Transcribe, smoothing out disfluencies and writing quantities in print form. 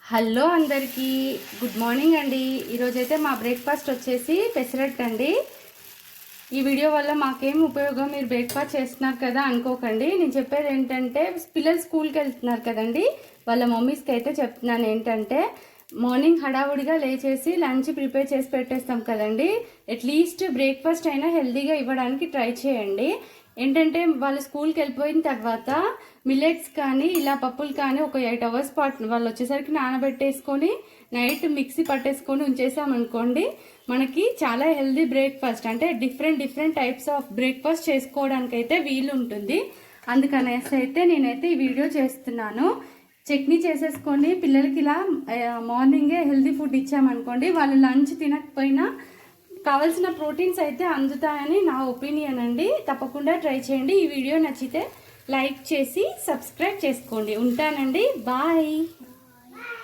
Hello అందరికీ good morning అండి. ఈరోజైతే మా బ్రేక్ఫాస్ట్ వచ్చేసి పెసరట్టు అండి. ఈ వీడియో వల్ల మాకేం ఉపయోగం, మీరు బ్రేక్ఫాస్ట్ చేస్తున్నారు కదా అనుకోకండి. నేను చెప్పేది ఏంటంటే, పిల్లలు స్కూల్కి వెళ్తున్నారు కదండి, వాళ్ళ మమ్మీస్కి అయితే చెప్తున్నాను ఏంటంటే, మార్నింగ్ హడావుడిగా లేచేసి లంచ్ ప్రిపేర్ చేసి పెట్టేస్తాం కదండి, అట్లీస్ట్ బ్రేక్ఫాస్ట్ అయినా హెల్తీగా ఇవ్వడానికి ట్రై చేయండి. ఏంటంటే వాళ్ళు స్కూల్కి వెళ్ళిపోయిన తర్వాత మిల్లెట్స్ కానీ ఇలా పప్పులు కానీ ఒక 8 hours పాటు వాళ్ళు వచ్చేసరికి నానబెట్టేసుకొని నైట్ మిక్సీ పట్టేసుకొని ఉంచేసామనుకోండి, మనకి చాలా హెల్తీ బ్రేక్ఫాస్ట్, అంటే డిఫరెంట్ టైప్స్ ఆఫ్ బ్రేక్ఫాస్ట్ చేసుకోవడానికి అయితే వీలు ఉంటుంది. అందుకనేసి అయితే నేనైతే ఈ వీడియో చేస్తున్నాను. చట్నీ చేసేసుకొని పిల్లలకి ఇలా మార్నింగే హెల్తీ ఫుడ్ ఇచ్చామనుకోండి, వాళ్ళు లంచ్ తినకపోయినా కావాల్సిన ప్రోటీన్స్ అయితే అందుతాయని నా ఒపీనియన్ అండి. తప్పకుండా ట్రై చేయండి. ఈ వీడియో నచ్చితే లైక్ చేసి సబ్స్క్రైబ్ చేసుకోండి. ఉంటానండి, బాయ్.